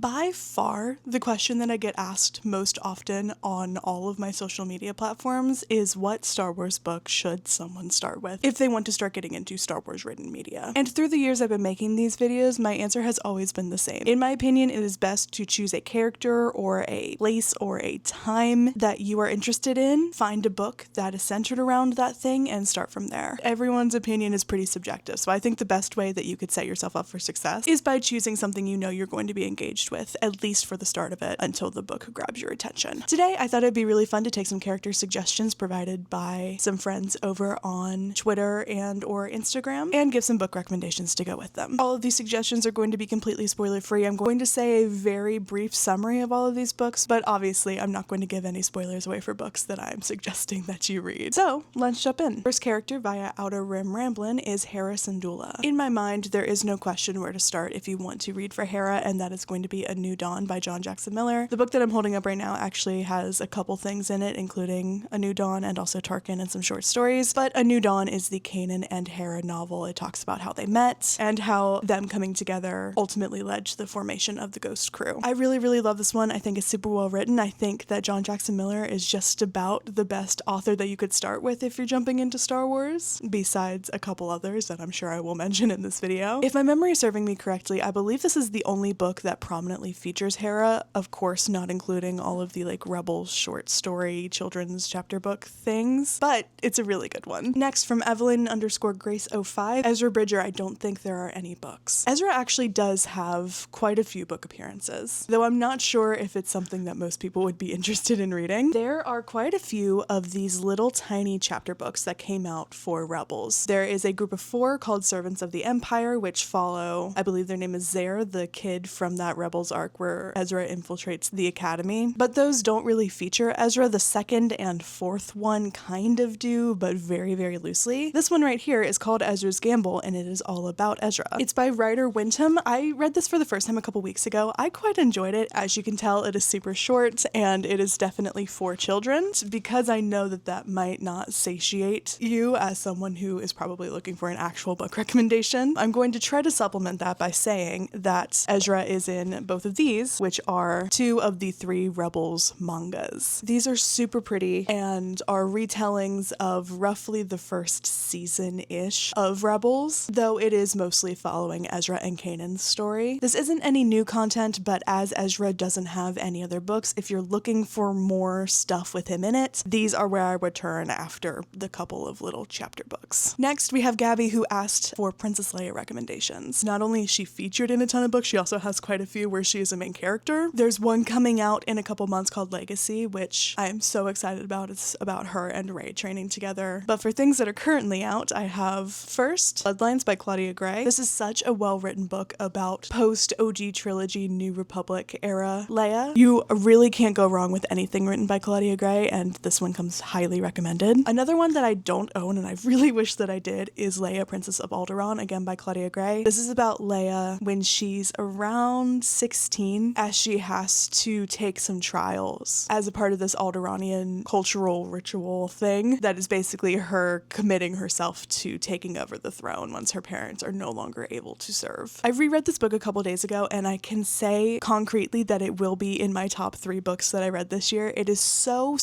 By far, the question that I get asked most often on all of my social media platforms is what Star Wars book should someone start with if they want to start getting into Star Wars written media? And through the years I've been making these videos, my answer has always been the same. In my opinion, it is best to choose a character or a place or a time that you are interested in, find a book that is centered around that thing, and start from there. Everyone's opinion is pretty subjective, so I think the best way that you could set yourself up for success is by choosing something you know you're going to be engaged with, at least for the start of it, until the book grabs your attention. Today, I thought it'd be really fun to take some character suggestions provided by some friends over on Twitter and or Instagram and give some book recommendations to go with them. All of these suggestions are going to be completely spoiler-free. I'm going to say a very brief summary of all of these books, but obviously I'm not going to give any spoilers away for books that I'm suggesting that you read. So, let's jump in. First character via Outer Rim Ramblin' is Hera Syndulla. In my mind, there is no question where to start if you want to read for Hera, and that is going to be A New Dawn by John Jackson Miller. The book that I'm holding up right now actually has a couple things in it, including A New Dawn and also Tarkin and some short stories, but A New Dawn is the Kanan and Hera novel. It talks about how they met and how them coming together ultimately led to the formation of the Ghost Crew. I really love this one. I think it's super well written. I think that John Jackson Miller is just about the best author that you could start with if you're jumping into Star Wars, besides a couple others that I'm sure I will mention in this video. If my memory is serving me correctly, I believe this is the only book that prominently features Hera, of course not including all of the like Rebels short story children's chapter book things, but it's a really good one. Next, from Evelyn_Grace05, Ezra Bridger. I don't think there are any books. Ezra actually does have quite a few book appearances, though I'm not sure if it's something that most people would be interested in reading. There are quite a few of these little tiny chapter books that came out for Rebels. There is a group of 4 called Servants of the Empire, which follow, I believe their name is Zare, the kid from that Rebels arc where Ezra infiltrates the academy, but those don't really feature Ezra. The second and fourth one kind of do, but very loosely. This one right here is called Ezra's Gamble, and it is all about Ezra. It's by Ryder Wyndham. I read this for the first time a couple weeks ago. I quite enjoyed it. As you can tell, it is super short, and it is definitely for children, because I know that that might not satiate you as someone who is probably looking for an actual book recommendation. I'm going to try to supplement that by saying that Ezra is in both of these, which are 2 of the 3 Rebels mangas. These are super pretty and are retellings of roughly the first season-ish of Rebels, though it is mostly following Ezra and Kanan's story. This isn't any new content, but as Ezra doesn't have any other books, if you're looking for more stuff with him in it, these are where I would turn after the couple of little chapter books. Next, we have Gabby, who asked for Princess Leia recommendations. Not only is she featured in a ton of books, she also has quite a few where she is a main character. There's one coming out in a couple months called Legacy, which I am so excited about. It's about her and Rey training together. But for things that are currently out, I have first Bloodlines by Claudia Gray. This is such a well-written book about post-OG trilogy New Republic era Leia. You really can't go wrong with anything written by Claudia Gray, and this one comes highly recommended. Another one that I don't own and I really wish that I did is Leia, Princess of Alderaan, again by Claudia Gray. This is about Leia when she's around 16, as she has to take some trials as a part of this Alderaanian cultural ritual thing that is basically her committing herself to taking over the throne once her parents are no longer able to serve. I reread this book a couple days ago, and I can say concretely that it will be in my top 3 books that I read this year. It is so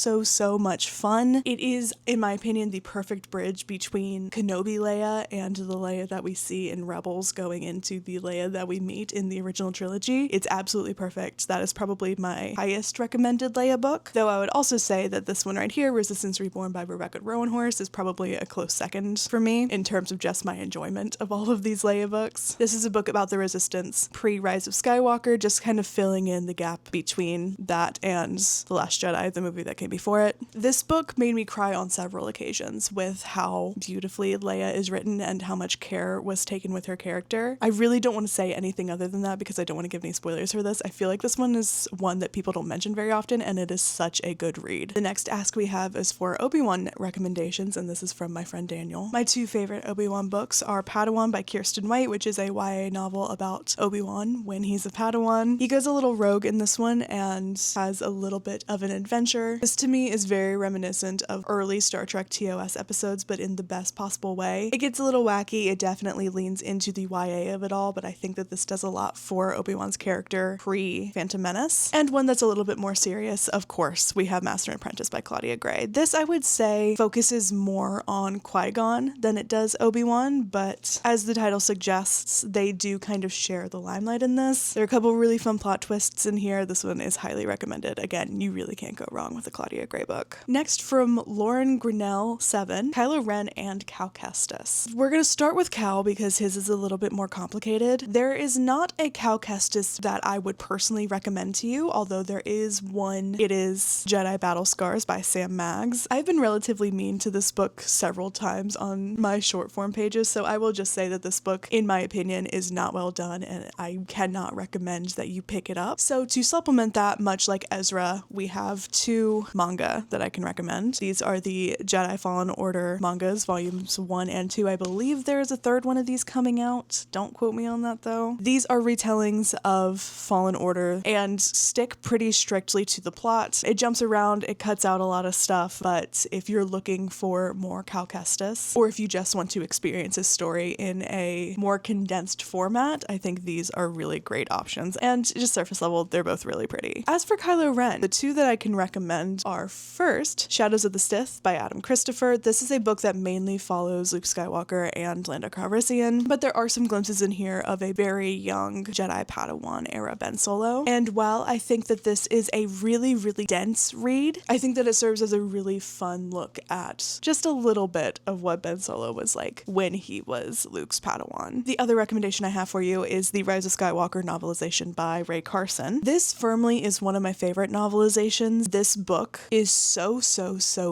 much fun. It is, in my opinion, the perfect bridge between Kenobi Leia and the Leia that we see in Rebels going into the Leia that we meet in the original trilogy. It's absolutely perfect. That is probably my highest recommended Leia book, though I would also say that this one right here, Resistance Reborn by Rebecca Rowanhorse, is probably a close second for me in terms of just my enjoyment of all of these Leia books. This is a book about the Resistance pre-Rise of Skywalker, just kind of filling in the gap between that and The Last Jedi, the movie that came before it. This book made me cry on several occasions with how beautifully Leia is written and how much care was taken with her character. I really don't want to say anything other than that because I don't want to give any spoilers for this. I feel like this one is one that people don't mention very often, and it is such a good read. The next ask we have is for Obi-Wan recommendations, and this is from my friend Daniel. My 2 favorite Obi-Wan books are Padawan by Kirsten White, which is a YA novel about Obi-Wan when he's a Padawan. He goes a little rogue in this one and has a little bit of an adventure. This to me is very reminiscent of early Star Trek TOS episodes, but in the best possible way. It gets a little wacky. It definitely leans into the YA of it all, but I think that this does a lot for Obi-Wan's character pre-Phantom Menace. And one that's a little bit more serious, of course, we have Master and Apprentice by Claudia Gray. This, I would say, focuses more on Qui-Gon than it does Obi-Wan, but as the title suggests, they do kind of share the limelight in this. There are a couple really fun plot twists in here. This one is highly recommended. Again, you really can't go wrong with a Claudia Gray book. Next, from Lauren Grinnell 7, Kylo Ren and Cal Kestis. We're going to start with Cal because his is a little bit more complicated. There is not a Cal Kestis that I would personally recommend to you, although there is one. It is Jedi Battle Scars by Sam Maggs. I've been relatively mean to this book several times on my short form pages, so I will just say that this book, in my opinion, is not well done, and I cannot recommend that you pick it up. So to supplement that, much like Ezra, we have 2 manga that I can recommend. These are the Jedi Fallen Order mangas, volumes 1 and 2. I believe there is a 3rd one of these coming out. Don't quote me on that though. These are retellings of Fallen Order and stick pretty strictly to the plot. It jumps around, it cuts out a lot of stuff, but if you're looking for more Cal Kestis, or if you just want to experience his story in a more condensed format, I think these are really great options. And just surface level, they're both really pretty. As for Kylo Ren, the 2 that I can recommend are first, Shadows of the Sith by Adam Christopher. This is a book that mainly follows Luke Skywalker and Lando Calrissian, but there are some glimpses in here of a very young Jedi Padawan era Ben Solo. And while I think that this is a really, really dense read, I think that it serves as a really fun look at just a little bit of what Ben Solo was like when he was Luke's Padawan. The other recommendation I have for you is the Rise of Skywalker novelization by Ray Carson. This firmly is one of my favorite novelizations. This book is so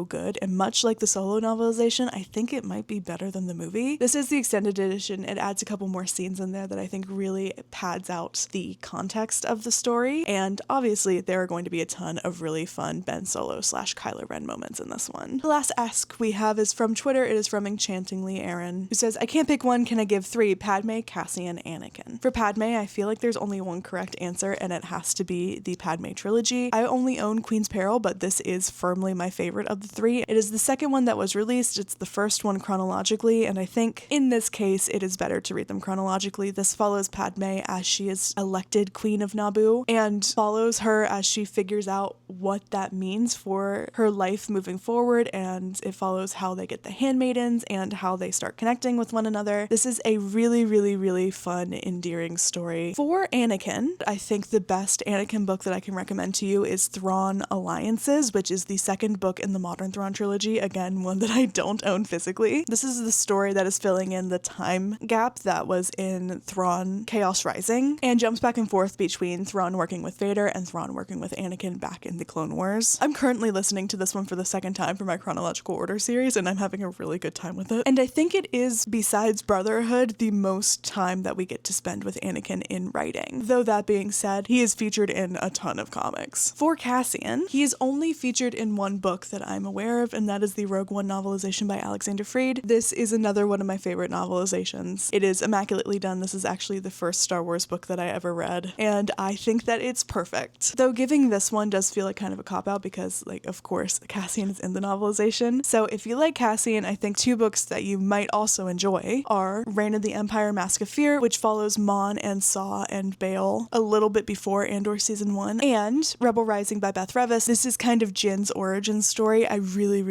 good, and much like the Solo novelization, I think it might be better than the movie. This is the extended edition. It adds a couple more scenes in there that I think really pads out the context of the story, and obviously there are going to be a ton of really fun Ben Solo / Kylo Ren moments in this one. The last ask we have is from Twitter. It is from Enchantingly Aaron, who says, I can't pick one, can I give 3? Padme, Cassian, Anakin. For Padme, I feel like there's only one correct answer, and it has to be the Padme trilogy. I only own Queen's Peril, but this is firmly my favorite of the 3. It is the second one that was released. It's the first one chronologically, and I think in this case it is better to read them chronologically. This follows Padme as she is elected Queen of Naboo, and follows her as she figures out what that means for her life moving forward, and it follows how they get the handmaidens and how they start connecting with one another. This is a really fun, endearing story. For Anakin, I think the best Anakin book that I can recommend to you is Thrawn Alliances, which is the second book in the Modern Thrawn trilogy. Again, one that I don't own physically. This is the story that is filling in the time gap that was in Thrawn Chaos Rising, and jumps back and forth between Thrawn working with Vader and Thrawn working with Anakin back in the Clone Wars. I'm currently listening to this one for the second time for my chronological order series, and I'm having a really good time with it. And I think it is, besides Brotherhood, the most time that we get to spend with Anakin in writing. Though that being said, he is featured in a ton of comics. For Cassian, he is only featured in one book that I'm aware of, and that is the Rogue One novelization by Alexander Freed. This is another one of my favorite novelizations. It is immaculately done. This is actually the first Star Wars book that I ever read, and I think that it's perfect. Though giving this one does feel like kind of a cop-out because, like, of course, Cassian is in the novelization. So if you like Cassian, I think 2 books that you might also enjoy are Reign of the Empire, Mask of Fear, which follows Mon and Saw and Bail a little bit before Andor Season 1, and Rebel Rising by Beth Revis. This is kind of Jin's origin story. I really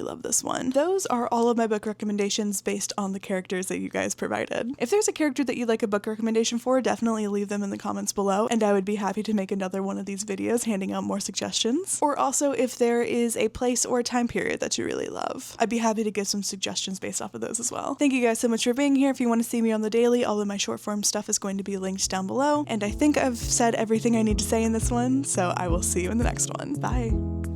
love this one. Those are all of my book recommendations based on the characters that you guys provided. If there's a character that you'd like a book recommendation for, definitely leave them in the comments below, and I would be happy to make another one of these videos handing out more suggestions. Or also if there is a place or a time period that you really love, I'd be happy to give some suggestions based off of those as well. Thank you guys so much for being here. If you want to see me on the daily, all of my short form stuff is going to be linked down below, and I think I've said everything I need to say in this one, so I will see you in the next one. Bye!